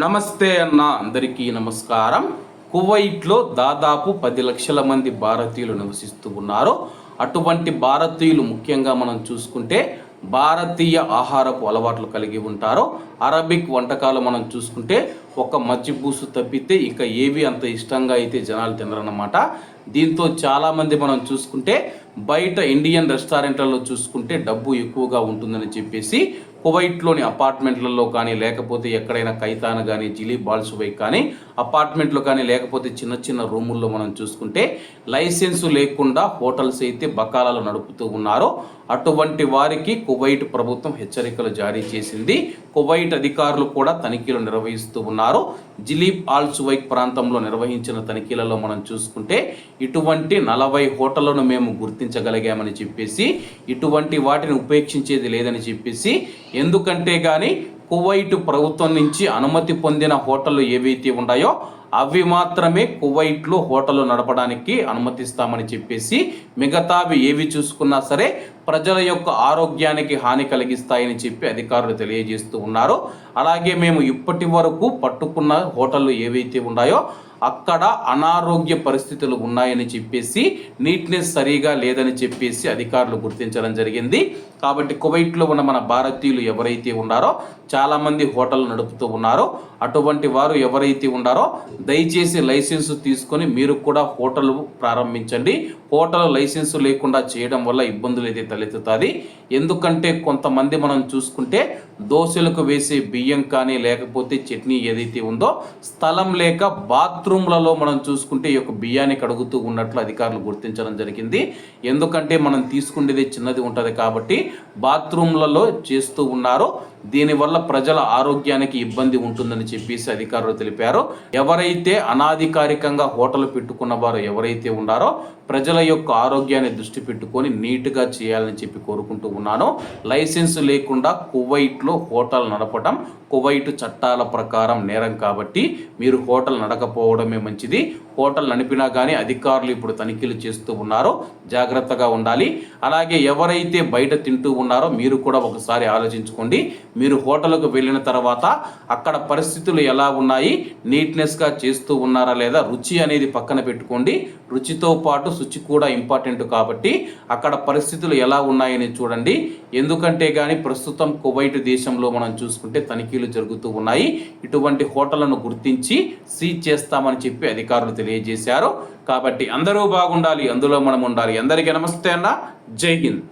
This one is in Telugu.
నమస్తే అన్న, అందరికీ నమస్కారం. కువైట్లో దాదాపు 10 లక్షల మంది భారతీయులు నివసిస్తూ ఉన్నారు. అటువంటి భారతీయులు ముఖ్యంగా మనం చూసుకుంటే భారతీయ ఆహారపు అలవాట్లు కలిగి ఉంటారు. అరబిక్ వంటకాలు మనం చూసుకుంటే ఒక మజ్జిబూసు తప్పితే ఇక ఏవి అంత ఇష్టంగా అయితే జనాలు తినరన్నమాట. దీంతో చాలామంది మనం చూసుకుంటే బయట ఇండియన్ రెస్టారెంట్లలో చూసుకుంటే డబ్బు ఎక్కువగా ఉంటుందని చెప్పేసి కువైట్లోని అపార్ట్మెంట్లలో కానీ లేకపోతే ఎక్కడైనా కైతాన్ కానీ జిలీ బాల్సువై కానీ అపార్ట్మెంట్లో కానీ లేకపోతే చిన్న చిన్న రూముల్లో మనం చూసుకుంటే లైసెన్సు లేకుండా హోటల్స్ అయితే బకాలాలు నడుపుతూ ఉన్నారు. అటువంటి వారికి కువైట్ ప్రభుత్వం హెచ్చరికలు జారీ చేసింది. కువైట్ అధికారులు కూడా తనిఖీలు నిర్వహిస్తూ ఉన్నారు. జిలీబ్ ఆల్ సువైక్ ప్రాంతంలో నిర్వహించిన తనిఖీలలో మనం చూసుకుంటే ఇటువంటి 40 హోటళ్లను మేము గుర్తించగలిగామని చెప్పేసి, ఇటువంటి వాటిని ఉపేక్షించేది లేదని చెప్పేసి, ఎందుకంటే కానీ కువైట్ ప్రభుత్వం నుంచి అనుమతి పొందిన హోటళ్ళు ఏవైతే ఉన్నాయో అవి మాత్రమే కువైట్లో హోటళ్ళు నడపడానికి అనుమతిస్తామని చెప్పేసి, మిగతావి ఏవి చూసుకున్నా సరే ప్రజల యొక్క ఆరోగ్యానికి హాని కలిగిస్తాయని చెప్పి అధికారులు తెలియజేస్తూ ఉన్నారు. అలాగే మేము ఇప్పటి వరకు పట్టుకున్న హోటళ్ళు ఏవైతే ఉన్నాయో అక్కడ అనారోగ్య పరిస్థితులు ఉన్నాయని చెప్పేసి, నీట్నెస్ సరిగా లేదని చెప్పేసి అధికారులు గుర్తించడం జరిగింది. కాబట్టి కువైట్లో ఉన్న మన భారతీయులు ఎవరైతే ఉన్నారో చాలామంది హోటల్ నడుపుతూ ఉన్నారో అటువంటి వారు ఎవరైతే ఉన్నారో దయచేసి లైసెన్సు తీసుకొని మీరు కూడా హోటల్ ప్రారంభించండి. హోటల్ లైసెన్సు లేకుండా చేయడం వల్ల ఇబ్బందులు అయితే తలెత్తుతుంది. ఎందుకంటే కొంతమంది మనం చూసుకుంటే దోశలకు వేసే బియ్యం కానీ లేకపోతే చట్నీ ఏదైతే ఉందో స్థలం లేక బాత్రూమ్లలో మనం చూసుకుంటే ఈ యొక్క బియ్యాన్ని కడుగుతూ ఉన్నట్లు అధికారులు గుర్తించడం జరిగింది. ఎందుకంటే మనం తీసుకునేది చిన్నది ఉంటుంది కాబట్టి బాత్రూమ్లలో చేస్తూ ఉన్నారు. దీనివల్ల ప్రజల ఆరోగ్యానికి ఇబ్బంది ఉంటుందని చెప్పేసి అధికారులు తెలిపారు. ఎవరైతే అనాధికారికంగా హోటల్ పెట్టుకున్న వారు ఎవరైతే ఉన్నారో ప్రజల యొక్క ఆరోగ్యాన్ని దృష్టి పెట్టుకొని నీట్గా చేయాలని చెప్పి కోరుకుంటూ ఉన్నాను. లైసెన్స్ లేకుండా కువైట్లో హోటల్ నడపడం కువైట్ చట్టాల ప్రకారం నేరం కాబట్టి మీరు హోటల్ నడకపోవడమే మంచిది. హోటల్ నడిపినా కానీ అధికారులు ఇప్పుడు తనిఖీలు చేస్తూ ఉన్నారు, జాగ్రత్తగా ఉండాలి. అలాగే ఎవరైతే బయట తింటూ ఉన్నారో మీరు కూడా ఒకసారి ఆలోచించుకోండి. మీరు హోటల్కు వెళ్ళిన తర్వాత అక్కడ పరిస్థితులు ఎలా ఉన్నాయి, నీట్నెస్గా చేస్తూ ఉన్నారా లేదా, రుచి అనేది పక్కన పెట్టుకోండి. రుచితో పాటు శుచి కూడా ఇంపార్టెంట్ కాబట్టి అక్కడ పరిస్థితులు ఎలా ఉన్నాయని చూడండి. ఎందుకంటే కానీ ప్రస్తుతం కువైట్ దేశంలో మనం చూసుకుంటే తనిఖీలు జరుగుతూ ఉన్నాయి. ఇటువంటి హోటళ్లను గుర్తించి సీజ్ చేస్తామని చెప్పి అధికారులు తెలియజేశారు. కాబట్టి అందరూ బాగుండాలి, అందులో మనం ఉండాలి. అందరికీ నమస్తే అన్న, జై హింద్.